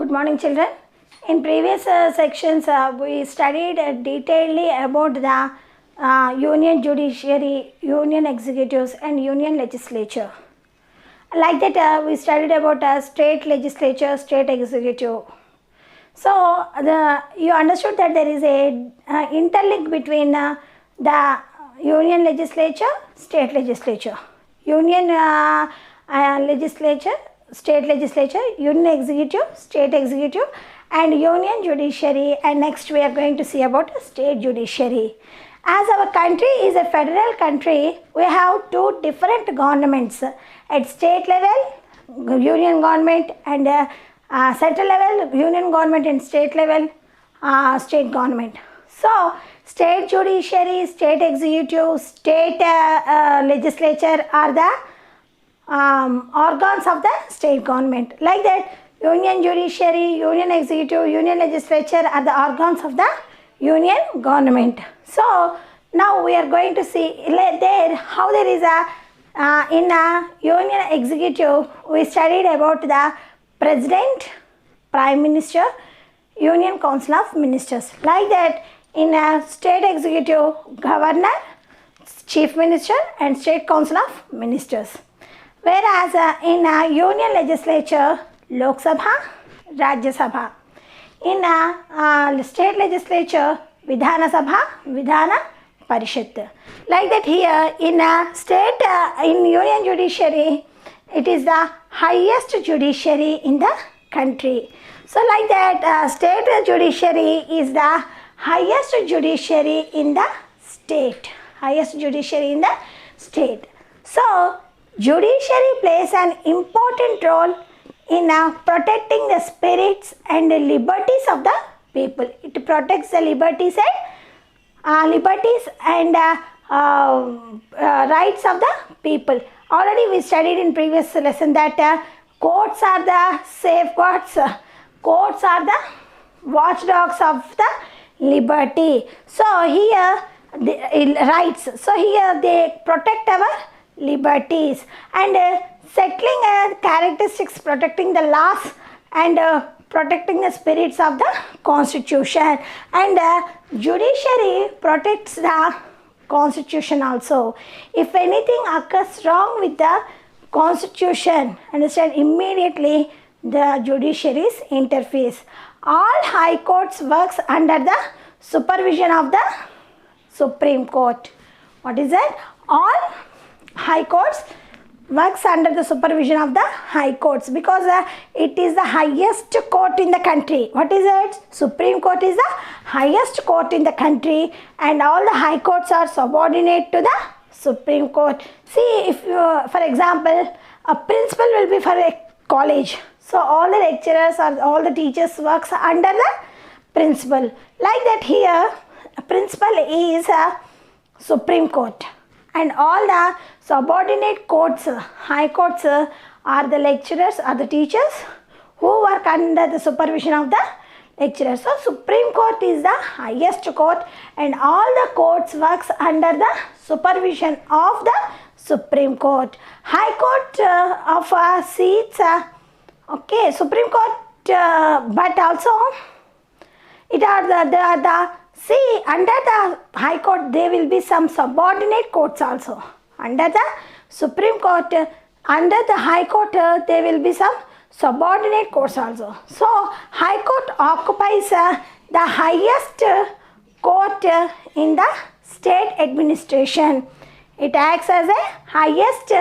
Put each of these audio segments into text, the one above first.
Good morning, children. In previous sections, we studied detailedly about the union judiciary, union executives, and union legislature. Like that, we studied about state legislature, state executive. So, you understood that there is a interlink between the union legislature, state legislature, union legislature, state legislature, union executive, state executive, and union judiciary. And next we are going to see about state judiciary. As our country is a federal country, we have two different governments at state level, union government, and central level, union government, and state level, state government. So, state judiciary, state executive, state legislature are the organs of the state government. Like that, union judiciary, union executive, union legislature are the organs of the union government. So, now we are going to see there how there is a in a union executive we studied about the president, prime minister, union council of ministers. Like that, in a state executive, governor, chief minister, and state council of ministers. Whereas in a union legislature, Lok Sabha, Rajya Sabha. In a state legislature, Vidhana Sabha, Vidhana Parishad. Like that, here in a state, in union judiciary, it is the highest judiciary in the country. So, like that, state judiciary is the highest judiciary in the state. Highest judiciary in the state. So, judiciary plays an important role in protecting the spirits and the liberties of the people. It protects the liberties and rights of the people. Already we studied in previous lesson that courts are the safeguards, courts are the watchdogs of the liberty. So here the rights. So here they protect our liberties and settling characteristics, protecting the laws and protecting the spirits of the constitution. And judiciary protects the constitution also. If anything occurs wrong with the constitution, understand, immediately the judiciary interferes. All high courts works under the supervision of the Supreme Court. What is that? All high courts works under the supervision of the high courts because it is the highest court in the country. What is it? Supreme Court is the highest court in the country and all the high courts are subordinate to the Supreme Court. See, if you, for example, a principal will be for a college. So, all the lecturers or all the teachers works under the principal. Like that here, a principal is a Supreme Court. And all the subordinate courts, high courts are the lecturers or the teachers who work under the supervision of the lecturers. So, Supreme Court is the highest court and all the courts works under the supervision of the Supreme Court. High Court of seats, okay, Supreme Court, but also it are the see, under the High Court, there will be some subordinate courts also. Under the Supreme Court, under the High Court, there will be some subordinate courts also. So, High Court occupies the highest court in the state administration. It acts as a highest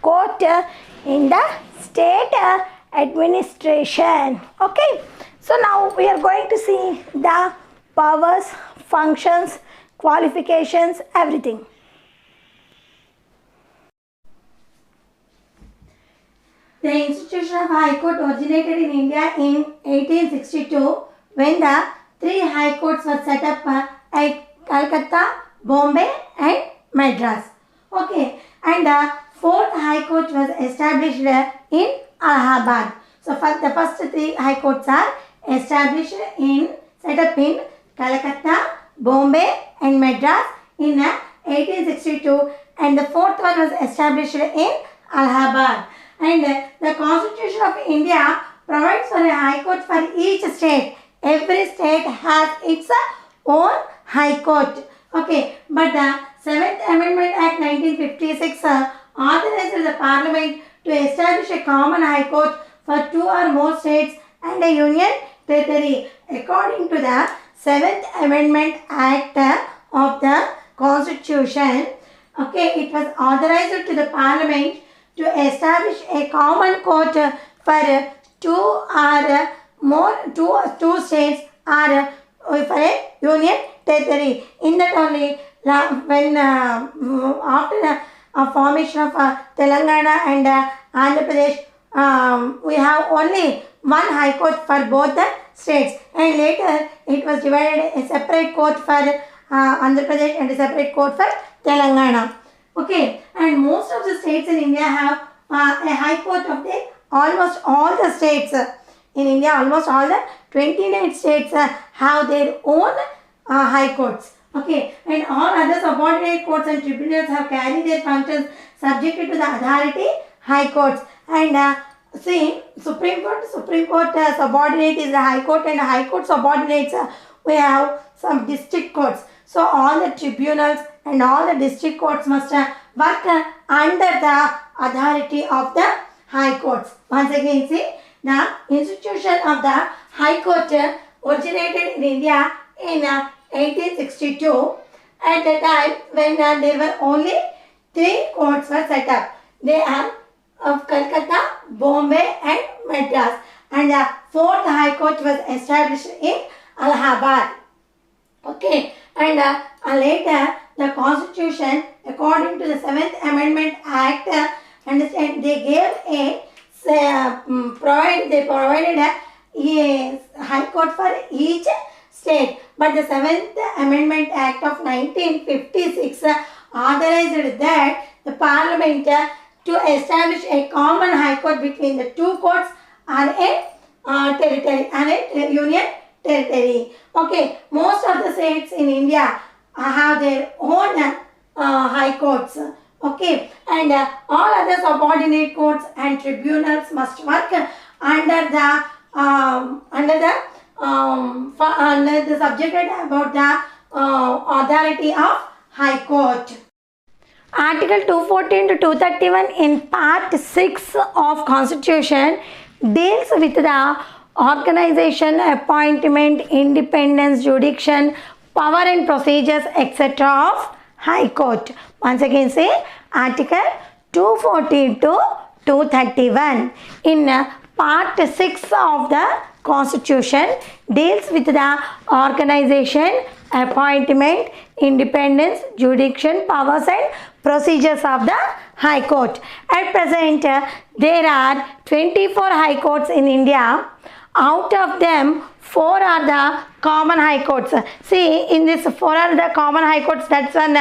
court in the state administration. Okay. So, now we are going to see the powers, functions, qualifications, everything. The institution of High Court originated in India in 1862 when the three High Courts were set up at Calcutta, Bombay and Madras. Okay, and the fourth High Court was established in Allahabad. So, the first three High Courts are established set up in Calcutta, Bombay and Madras in 1862 and the fourth one was established in Allahabad. And the Constitution of India provides for a high court for each state. Every state has its own high court. Okay, but the 7th Amendment Act 1956 authorizes the Parliament to establish a common high court for 2 or more states and a union territory. According to the 7th Amendment Act of the Constitution, okay, it was authorized to the Parliament to establish a common court for 2 or more two states or for a union territory. In that only, when after the formation of Telangana and Andhra Pradesh, we have only one high court for both the states, and later it was divided a separate court for Andhra Pradesh and a separate court for Telangana. Okay, and most of the states in India have a high court of the almost all the states in India. Almost all the 29 states have their own high courts. Okay, and all other subordinate courts and tribunals have carried their functions subjected to the authority high courts. And see, Supreme Court subordinate is the high court, and high court subordinates we have some district courts. So all the tribunals and all the district courts must work under the authority of the high courts. Once again, see, the institution of the high court originated in India in 1862. At the time when there were only 3 courts were set up. They are of Calcutta, Bombay and Madras, and the 4th high court was established in Allahabad. Okay, and later the Constitution, according to the 7th Amendment Act, understand they gave a provided a high court for each state. But the 7th Amendment Act of 1956 authorized that the Parliament to establish a common high court between the 2 courts and a territory and a union territory. Okay, most of the states in India have their own high courts. Okay, and all other subordinate courts and tribunals must work under the subjected about the authority of High Court. Article 214 to 231 in Part 6 of Constitution deals with the organization, appointment, independence, jurisdiction, power and procedures, etc. of High Court. Once again say Article 214 to 231 in Part 6 of the Constitution deals with the organization, appointment, independence, jurisdiction, powers and procedures of the High Court. At present, there are 24 High Courts in India. Out of them, 4 are the common High Courts. See, in this 4 are the common High Courts. That's when,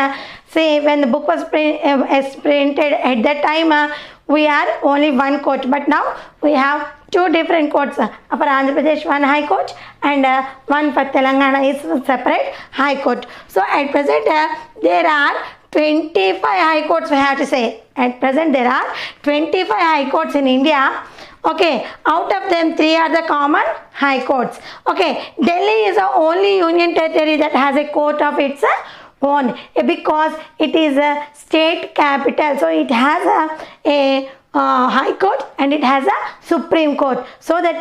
see, when the book was printed, at that time, we are only 1 court. But now, we have 2 different courts. For Andhra Pradesh, 1 High Court, and 1 for Telangana is separate High Court. So, at present, there are 25 High Courts, we have to say. At present, there are 25 High Courts in India. Okay, out of them 3 are the common High Courts. Okay, Delhi is the only union territory that has a court of its own because it is a state capital. So, it has a High Court and it has a Supreme Court. So that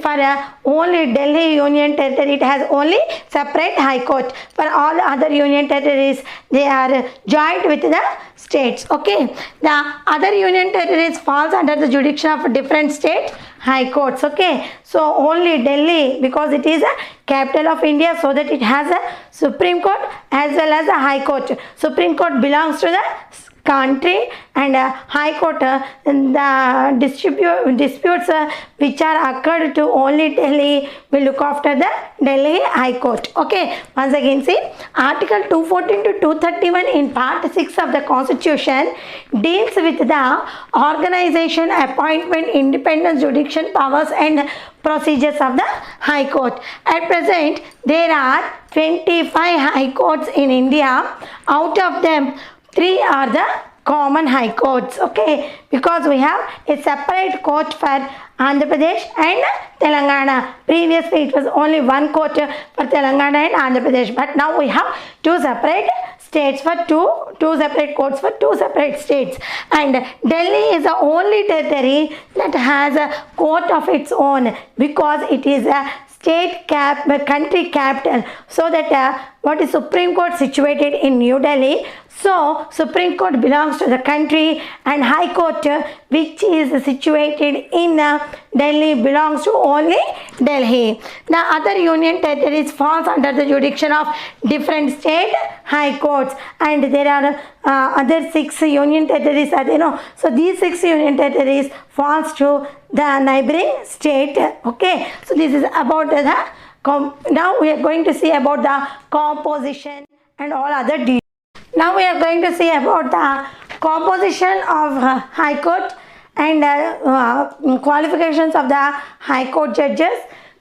for only Delhi Union Territory, it has only separate High Court. For all the other Union Territories, they are joined with the states. Okay, the other Union Territories falls under the jurisdiction of different state High Courts. Okay, so only Delhi, because it is a capital of India, so that it has a Supreme Court as well as a High Court. Supreme Court belongs to the country, and High Court the disputes which are occurred to only Delhi will look after the Delhi High Court. Okay, once again see Article 214 to 231 in Part 6 of the Constitution deals with the organization, appointment, independence, jurisdiction, powers and procedures of the High Court. At present, there are 25 High Courts in India. Out of them, 3 are the common High Courts. Okay, because we have a separate court for Andhra Pradesh and Telangana. Previously it was only one court for Telangana and Andhra Pradesh, but now we have two separate states for two separate courts for two separate states. And Delhi is the only territory that has a court of its own because it is a country capital, so that what is Supreme Court situated in New Delhi. So Supreme Court belongs to the country, and High Court, which is situated in Delhi, belongs to only Delhi. The other union territories falls under the jurisdiction of different state high courts, and there are other 6 union territories, as you know. So these 6 union territories falls to the neighboring state. Okay, so this is about the now we are going to see about the composition and all other details. Now we are going to see about the composition of High Court and qualifications of the High Court judges,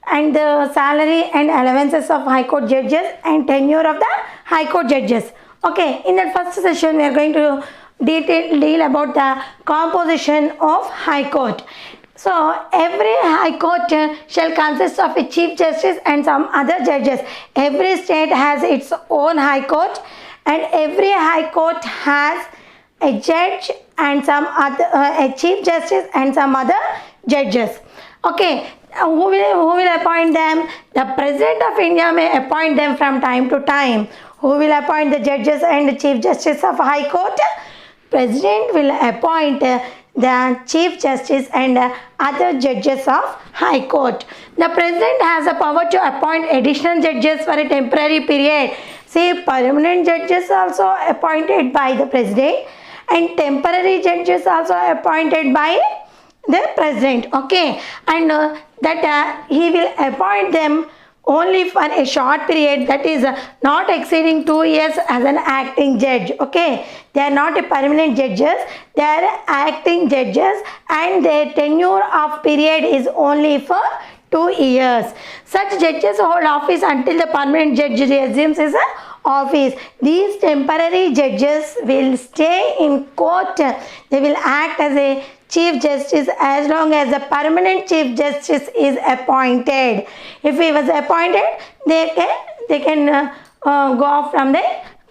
and the salary and allowances of High Court judges, and tenure of the High Court judges. Okay, in the first session we are going to deal about the composition of High Court. So every High Court shall consist of a Chief Justice and some other judges. Every state has its own High Court, and every High Court has a judge and some other a Chief Justice and some other judges. Okay, who will appoint them? The President of India may appoint them from time to time. Who will appoint the judges and the Chief Justice of High Court? President will appoint the Chief Justice and other judges of High Court. The President has the power to appoint additional judges for a temporary period. See, permanent judges also appointed by the President, and temporary judges also appointed by the President. Okay, and that he will appoint them only for a short period, that is not exceeding 2 years as an acting judge. Okay, they are not a permanent judges, they are acting judges, and their tenure of period is only for 2 years. Such judges hold office until the permanent judge resumes his office. These temporary judges will stay in court. They will act as a Chief Justice as long as the permanent Chief Justice is appointed. If he was appointed, they can go off from the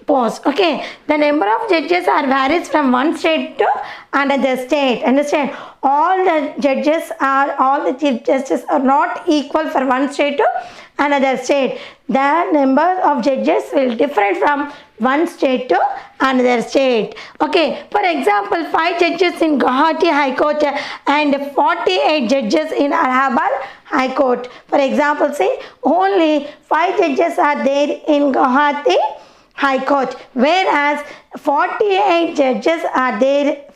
post. Okay, the number of judges varies from one state to another state. Understand? All the Chief Justice are not equal for one state to another state. The number of judges will differ from one state to another state. Okay, for example, 5 judges in Guwahati High Court and 48 judges in Allahabad High Court. For example, say only 5 judges are there in Guwahati High Court, whereas 48 judges are there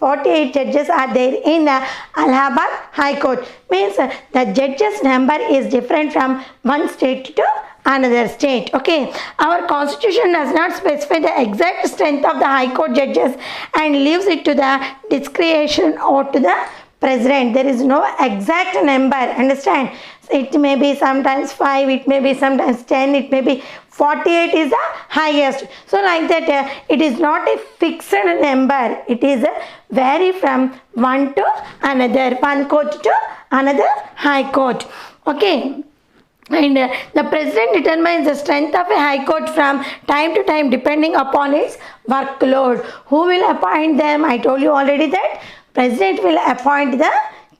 in Allahabad High Court. Means the judges number is different from one state to another state. Okay, our constitution does not specify the exact strength of the High Court judges and leaves it to the discretion or to the President. There is no exact number. Understand? It may be sometimes 5, it may be sometimes 10, it may be 48 is the highest. So like that, it is not a fixed number. It is vary from one to another, one court to another High Court. Okay. And the President determines the strength of a High Court from time to time depending upon its workload. Who will appoint them? I told you already that President will appoint the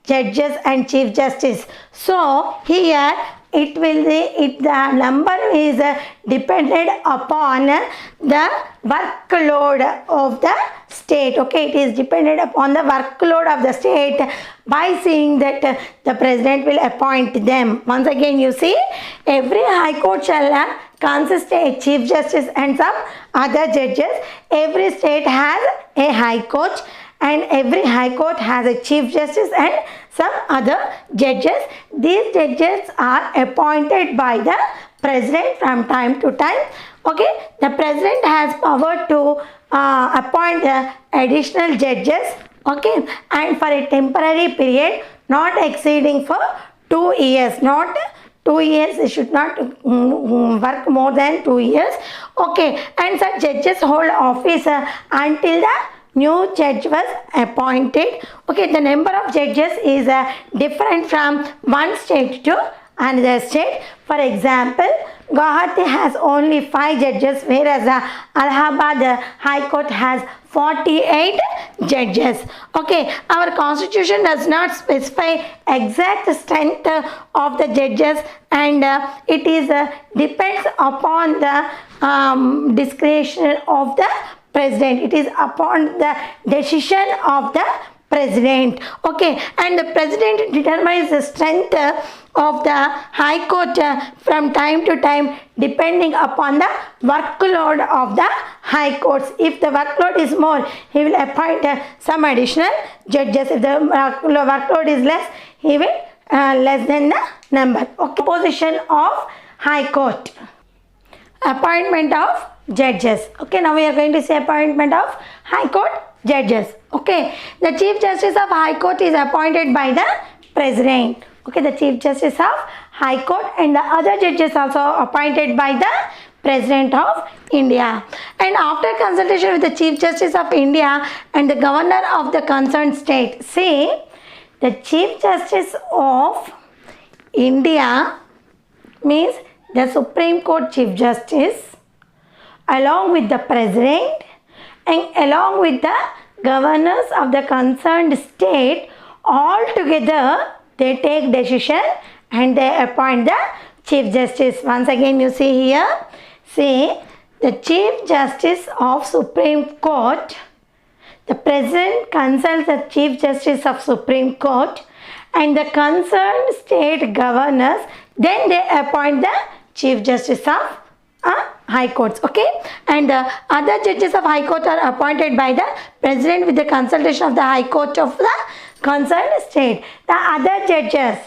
judges and Chief Justice. So here the number is dependent upon the workload of the state. Okay, it is dependent upon the workload of the state by seeing that the President will appoint them. Once again, you see, every High Court shall consist of a Chief Justice and some other judges. Every state has a High Court, and every High Court has a Chief Justice and some other judges. These judges are appointed by the President from time to time. Okay, the President has power to appoint the additional judges. Okay, and for a temporary period not exceeding for 2 years. Not 2 years, they should not work more than 2 years. Okay, and such judges hold office until the new judge was appointed. Okay, the number of judges is different from one state to another state. For example, Guwahati has only 5 judges, whereas Allahabad High Court has 48 judges. Okay, our constitution does not specify exact strength of the judges, and it is depends upon the discretion of the president. It is upon the decision of the president. Okay, and the president determines the strength of the high court from time to time depending upon the workload of the high courts. If the workload is more, he will appoint some additional judges. If the workload is less, he will less than the number. Okay, position of high court. Appointment of judges. Okay, now we are going to see appointment of high court judges. Okay, the chief justice of high court is appointed by the president. Okay, the chief justice of high court and the other judges also appointed by the president of India. And after consultation with the chief justice of India and the governor of the concerned state, see, the chief justice of India means the Supreme Court chief justice along with the president and along with the governors of the concerned state, all together they take decision and they appoint the chief justice. Once again you see here, see, the chief justice of Supreme Court, the president consults the chief justice of Supreme Court and the concerned state governors, then they appoint the chief justice of high courts. Okay, and the other judges of high court are appointed by the president with the consultation of the high court of the concerned state. The other judges,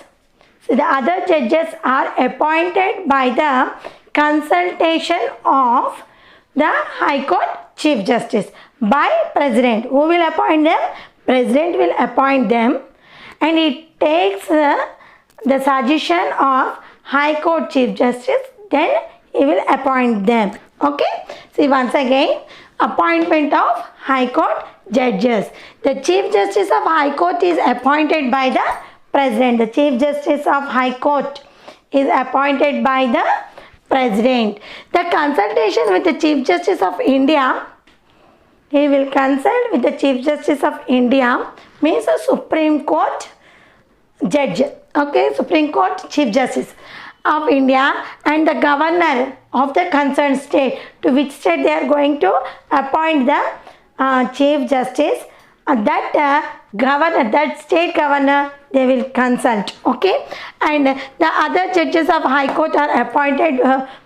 so the other judges are appointed by the consultation of the high court chief justice by president. Who will appoint them? President will appoint them, and it takes the suggestion of high court chief justice, then he will appoint them. Okay, see once again, appointment of high court judges. The chief justice of high court is appointed by the president. The chief justice of high court is appointed by the president. The consultation with the chief justice of India, he will consult with the chief justice of India means a Supreme Court judge. Okay, Supreme Court chief justice of India and the governor of the concerned state, to which state they are going to appoint the chief justice, that state governor they will consult. Okay, and the other judges of high court are appointed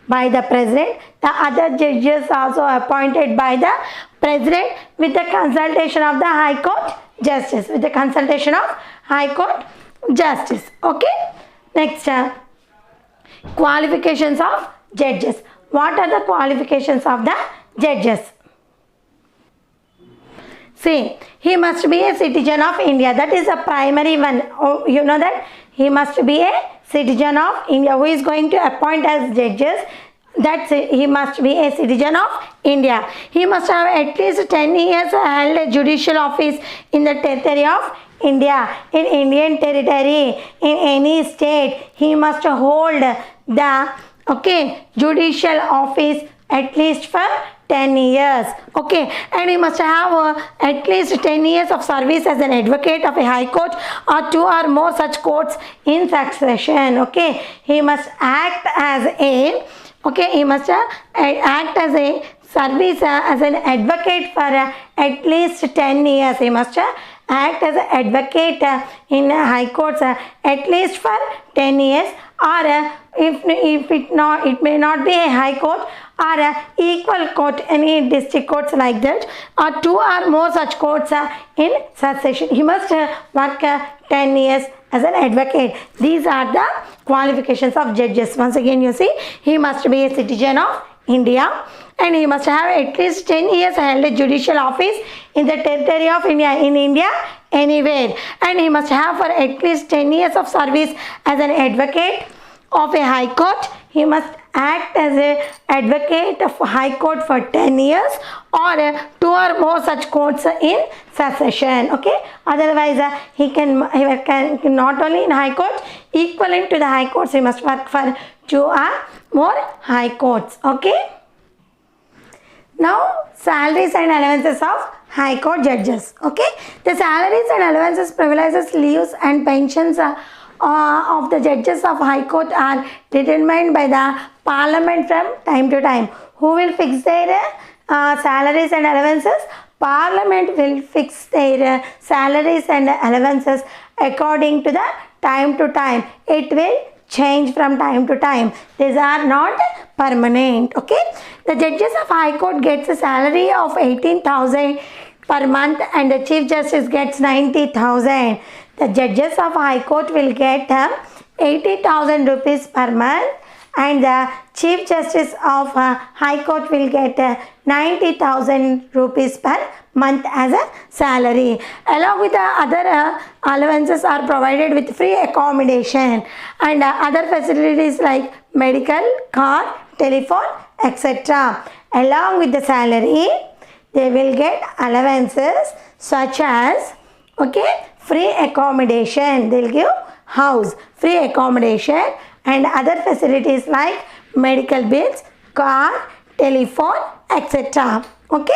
by the president. The other judges also appointed by the president with the consultation of the high court justice, with the consultation of high court justice. Okay, next qualifications of judges. What are the qualifications of the judges? See, he must be a citizen of India. That is a primary one. Oh, you know that he must be a citizen of India. Who is going to appoint as judges? That's it. He must be a citizen of India. He must have at least 10 years held a judicial office in the territory of India, in Indian territory, in any state. He must hold the judicial office at least for 10 years. Okay, and he must have at least 10 years of service as an advocate of a high court or 2 or more such courts in succession. Okay, he must act as a service as an advocate for at least 10 years. He must act as an advocate in high courts at least for 10 years, or it may not be a high court or a equal court, any district courts like that, or 2 or more such courts in succession. He must work 10 years as an advocate. These are the qualifications of judges. Once again you see, he must be a citizen of India and he must have at least 10 years held a judicial office in the territory of India, in India anywhere, and he must have for at least 10 years of service as an advocate of a high court he must act as a advocate of High Court for 10 years or 2 or more such courts in succession. Okay, otherwise he can not only in High Court, equivalent to the High Courts, he must work for 2 or more High Courts. Okay, now salaries and allowances of High Court judges. Okay, the salaries and allowances, privileges, leaves and pensions of the judges of High Court are determined by the Parliament from time to time. Who will fix their salaries and allowances? Parliament will fix their salaries and allowances according to the time to time. It will change from time to time. These are not permanent. Okay, the judges of High Court gets a salary of 18,000 per month and the Chief Justice gets 90,000. The judges of High Court will get 80,000 rupees per month and the Chief Justice of High Court will get 90,000 rupees per month as a salary. Along with the other allowances are provided with free accommodation and other facilities like medical, car, telephone, etc. Along with the salary, they will get allowances such as, okay, free accommodation. They will give house, free accommodation and other facilities like medical bills, car, telephone, etc. Okay,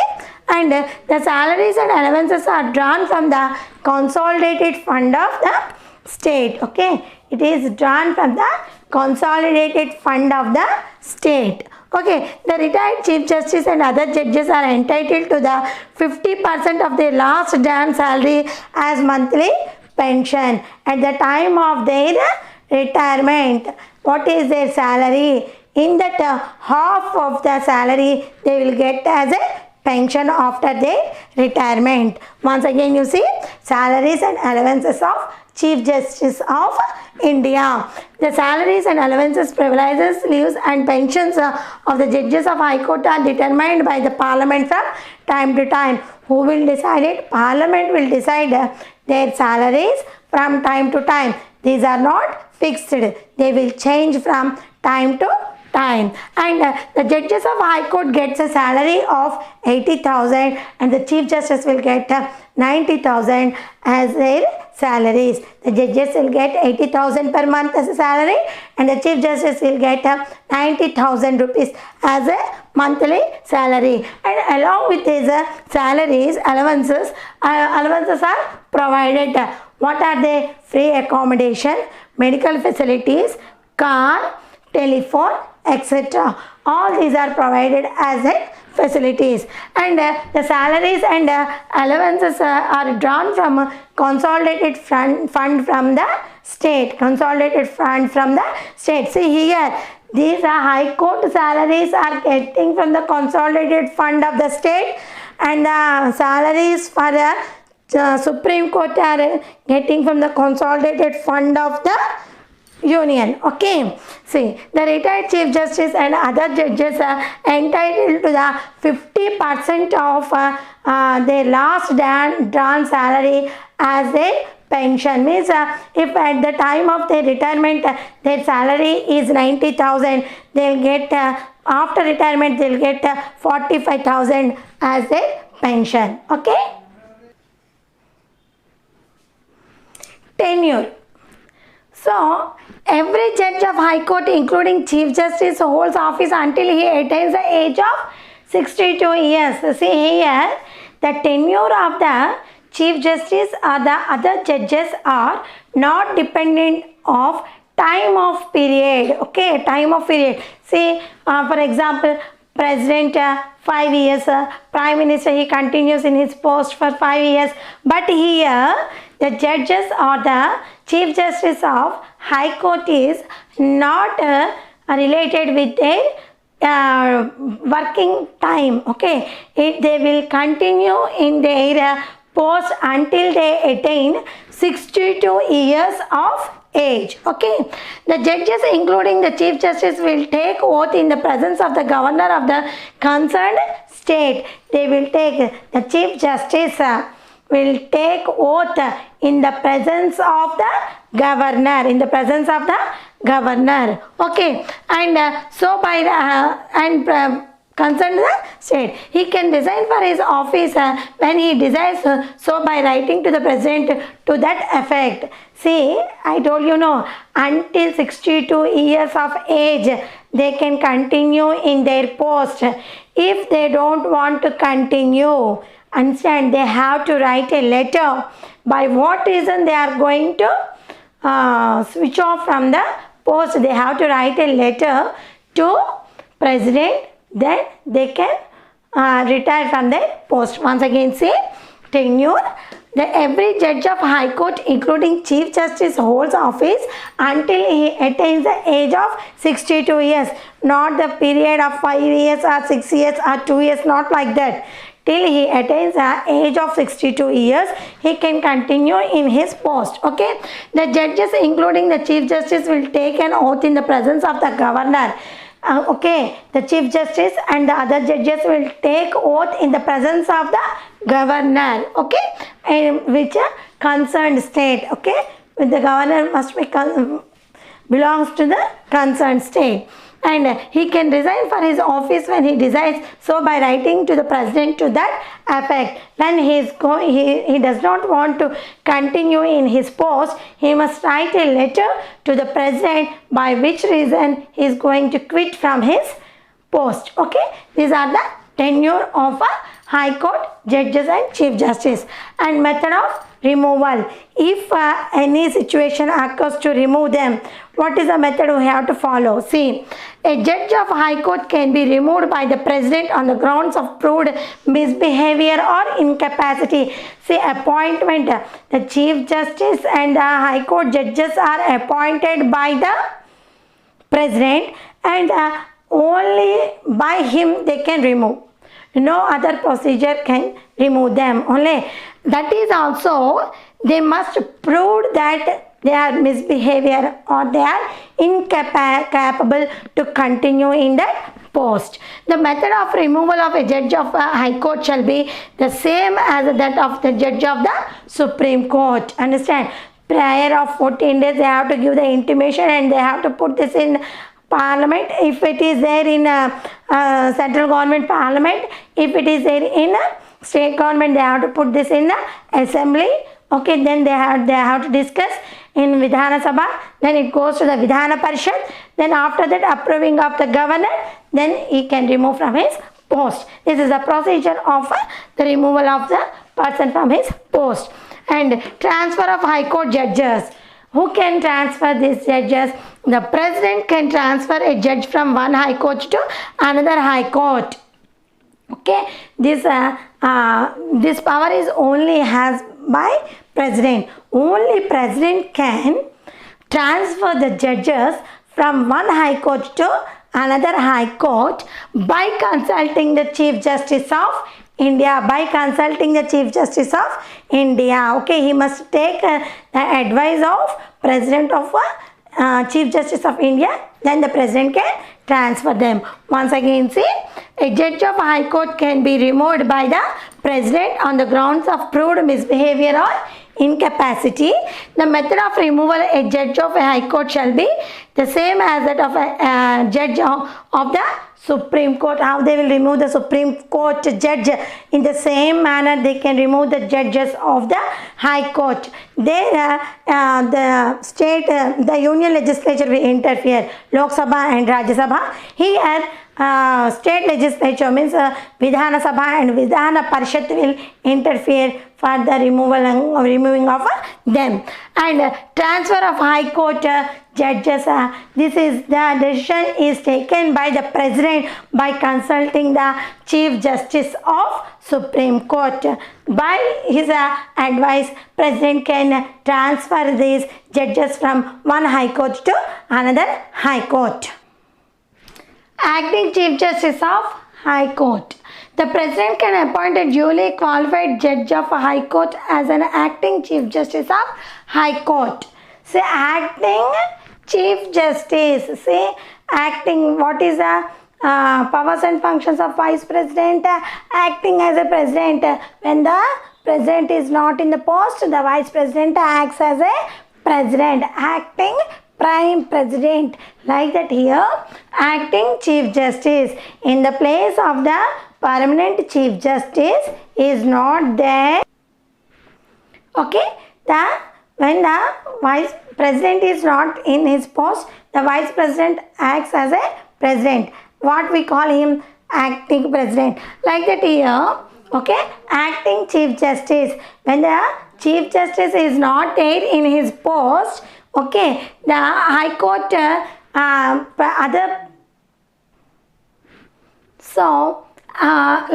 and the salaries and allowances are drawn from the consolidated fund of the state. Okay, it is drawn from the consolidated fund of the state. Okay, the retired Chief Justice and other judges are entitled to the 50% of their last done salary as monthly pension. At the time of their retirement, what is their salary? In that half of the salary they will get as a pension after their retirement. Once again you see salaries and allowances of Chief Justice of India. The salaries and allowances, privileges, leaves and pensions of the judges of High Court are determined by the Parliament from time to time. Who will decide it? Parliament will decide their salaries from time to time. These are not fixed. They will change from time to time. And the judges of High Court gets a salary of 80,000 and the Chief Justice will get 90,000 as their salaries. The judges will get 80,000 per month as a salary and the Chief Justice will get 90,000 rupees as a monthly salary. And along with these salaries, allowances are provided. What are they? Free accommodation, medical facilities, car, telephone, etc. All these are provided as a facilities. And the salaries and allowances are drawn from consolidated fund from the state. Consolidated fund from the state. See here, these High Court salaries are getting from the consolidated fund of the state and the salaries for Supreme Court are getting from the consolidated fund of the Union. Okay, see, the retired Chief Justice and other judges are entitled to the 50% of their last drawn salary as a pension. Means if at the time of their retirement their salary is 90,000, they will get after retirement they will get 45,000 as a pension. Okay, tenure. So, every judge of High Court including Chief Justice holds office until he attains the age of 62 years. See here, the tenure of the Chief Justice or the other judges are not dependent of time of period. Okay, time of period. See, for example, President 5 years, Prime Minister he continues in his post for 5 years. But here, the judges or the Chief Justice of High Court is not related with their working time. Okay, they will continue in their post until they attain 62 years of age. Okay, the judges including the Chief Justice will take oath in the presence of the governor of the concerned state. They will take, the Chief Justice will take oath in the presence of the governor, governor. Okay, and concerned the state. He can resign for his office when he desires so by writing to the president to that effect. See, I told you no, until 62 years of age they can continue in their post. If they don't want to continue, understand, they have to write a letter by what reason they are going to switch off from the post. They have to write a letter to president, then they can retire from their post. Once again, say tenure. Every judge of High Court, including Chief Justice, holds office until he attains the age of 62 years. Not the period of 5 years or 6 years or 2 years, not like that. Till he attains the age of 62 years, he can continue in his post. Okay. The judges, including the Chief Justice, will take an oath in the presence of the governor. Okay, the Chief Justice and the other judges will take oath in the presence of the governor. Okay, which concerned state. Okay, the governor must be belongs to the concerned state, and he can resign for his office when he desires so by writing to the president to that effect. When he does not want to continue in his post, he must write a letter to the president by which reason he is going to quit from his post. Okay, these are the tenure of a High Court judges and Chief Justice. And method of removal. If any situation occurs to remove them, what is the method we have to follow? See, a judge of High Court can be removed by the president on the grounds of proved misbehavior or incapacity. See, appointment. The Chief Justice and the High Court judges are appointed by the president, and only by him they can remove. No other procedure can remove them. Only that is also they must prove that they are misbehavior or they are incapable to continue in that post. The method of removal of a judge of a High Court shall be the same as that of the judge of the Supreme Court. Understand? Prior of 14 days they have to give the intimation and they have to put this in Parliament. If it is there in central government Parliament, if it is there in state government, they have to put this in the Assembly. Okay, then they have to discuss in Vidhana Sabha, then it goes to the Vidhana Parishad, then after that approving of the governor, then he can remove from his post. This is the procedure of the removal of the person from his post. And transfer of High Court judges. Who can transfer these judges? The president can transfer a judge from one High Court to another High Court. Okay, this power is only has by president. Only president can transfer the judges from one High Court to another High Court by consulting the Chief Justice of India. By consulting the Chief Justice of India. Okay, he must take the advice of President of Chief Justice of India. Then the President can transfer them. Once again, see, a judge of High Court can be removed by the President on the grounds of proved misbehavior or incapacity. The method of removal a judge of a High Court shall be the same as that of a judge of the Supreme Court. How they will remove the Supreme Court judge? In the same manner they can remove the judges of the High Court. There the state, the union legislature will interfere. Lok Sabha and Rajya Sabha. Here state legislature means Vidhana Sabha and Vidhana Parishad will interfere for the removing of them. And transfer of High Court judges, this is the decision is taken by the President by consulting the Chief Justice of Supreme Court. By his advice, President can transfer these judges from one High Court to another High Court. Acting Chief Justice of High Court. The President can appoint a duly qualified judge of a High Court as an acting Chief Justice of High Court. Say acting Chief Justice. Say acting, what is the powers and functions of Vice President? Acting as a President. When the President is not in the post, the Vice President acts as a President. Acting prime president. Like that here, acting chief justice in the place of the permanent chief justice is not there. Okay, when the vice president is not in his post, the vice president acts as a president. What we call him, acting president. Like that here, okay, acting chief justice. When the chief justice is not there in his post, okay, the high court other. So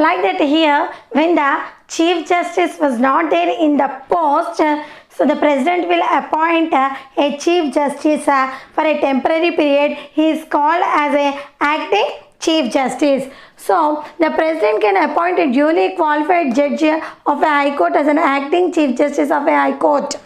like that here, when the chief justice was not there in the post, so the president will appoint a chief justice for a temporary period. He is called as a acting chief justice. So the president can appoint a duly qualified judge of a high court as an acting chief justice of a high court.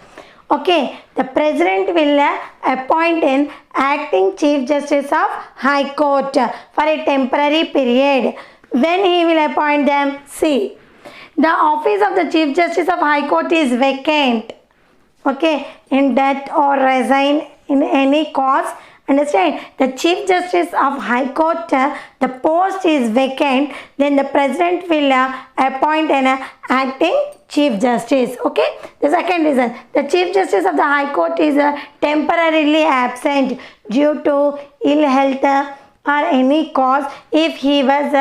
Okay, the president will appoint an acting chief justice of high court for a temporary period. When he will appoint them, see, the office of the chief justice of high court is vacant. Okay, in death or resign in any cause. Understand, the chief justice of high court, the post is vacant, then the president will appoint an acting chief justice. Okay, the second reason, the chief justice of the high court is temporarily absent due to ill health or any cause. If he was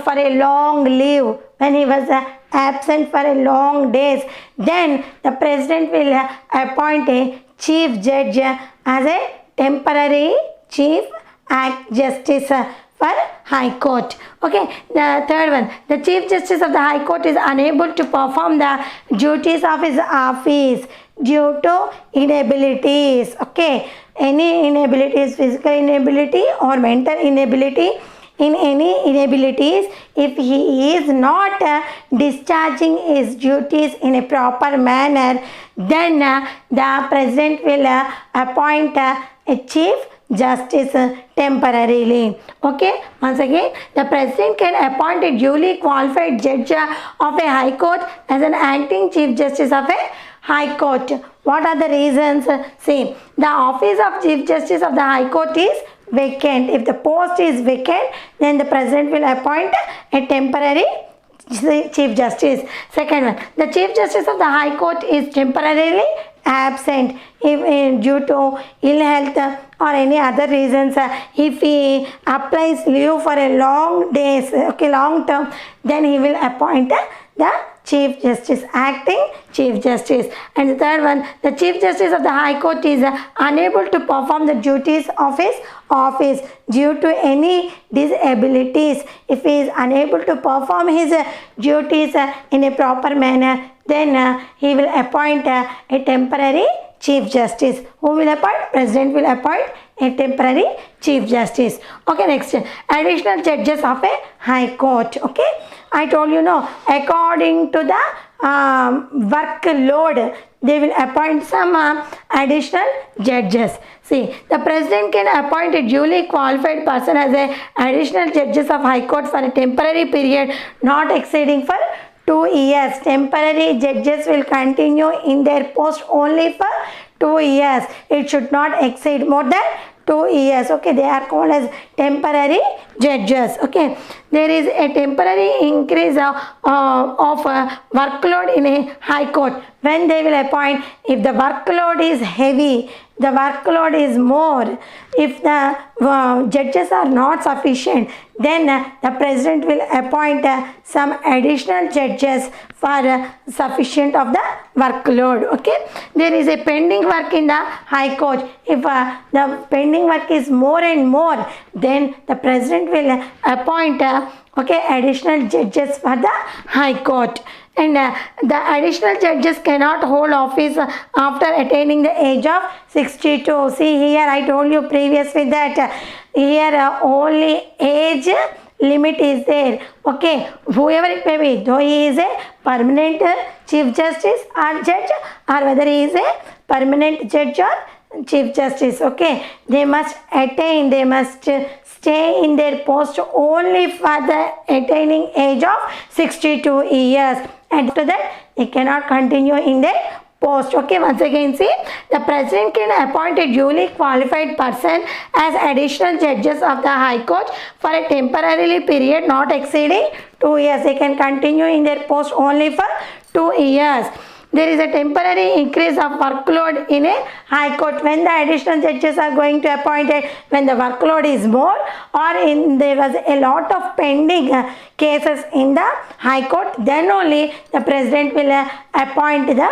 for a long leave, when he was absent for a long days, then the president will appoint a chief judge as a temporary chief justice for high court. Okay, the third one, the chief justice of the high court is unable to perform the duties of his office due to inabilities. Okay, any inabilities, physical inability or mental inability. In any inabilities, if he is not discharging his duties in a proper manner, then the president will appoint a chief justice temporarily. Okay, once again, the president can appoint a duly qualified judge of a high court as an acting chief justice of a high court. What are the reasons? See, the office of chief justice of the high court is vacant. If the post is vacant, then the president will appoint a temporary chief justice. Second one, the chief justice of the high court is temporarily absent if due to ill health or any other reasons. If he applies leave for a long days, okay, long term, then he will appoint the chief justice, acting chief justice. And the third one, the chief justice of the high court is unable to perform the duties of his office due to any disabilities. If he is unable to perform his duties in a proper manner, then he will appoint a temporary chief justice. Who will appoint? President will appoint a temporary chief justice. Okay, next, additional judges of a high court. Okay, I told you, no, according to the workload, they will appoint some additional judges. See, the president can appoint a duly qualified person as a additional judges of high court for a temporary period not exceeding for 2 years. Temporary judges will continue in their post only for 2 years. It should not exceed more than 2 years. Okay, they are called as temporary judges. Okay, there is a temporary increase of workload in a high court. When they will appoint, if the workload is heavy, the workload is more, if the judges are not sufficient, then the president will appoint some additional judges for sufficient of the workload. Okay, there is a pending work in the high court. If the pending work is more and more, then the president will appoint okay, additional judges for the high court. And the additional judges cannot hold office after attaining the age of 62. See here, I told you previously that here only age limit is there. Okay, whoever it may be, though he is a permanent chief justice or judge, or whether he is a permanent judge or chief justice, okay, they must attain, they must stay in their post only for the attaining age of 62 years. And after that, they cannot continue in their post. Okay, once again see, the president can appoint a duly qualified person as additional judges of the High Court for a temporary period not exceeding 2 years. They can continue in their post only for 2 years. There is a temporary increase of workload in a High Court when the additional judges are going to appointed, when the workload is more, or there was a lot of pending cases in the High Court, then only the president will appoint the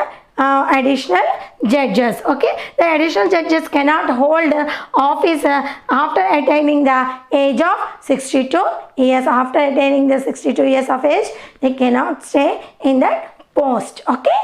additional judges. Okay, the additional judges cannot hold office after attaining the age of 62 years. After attaining the 62 years of age, they cannot stay in that post. Okay.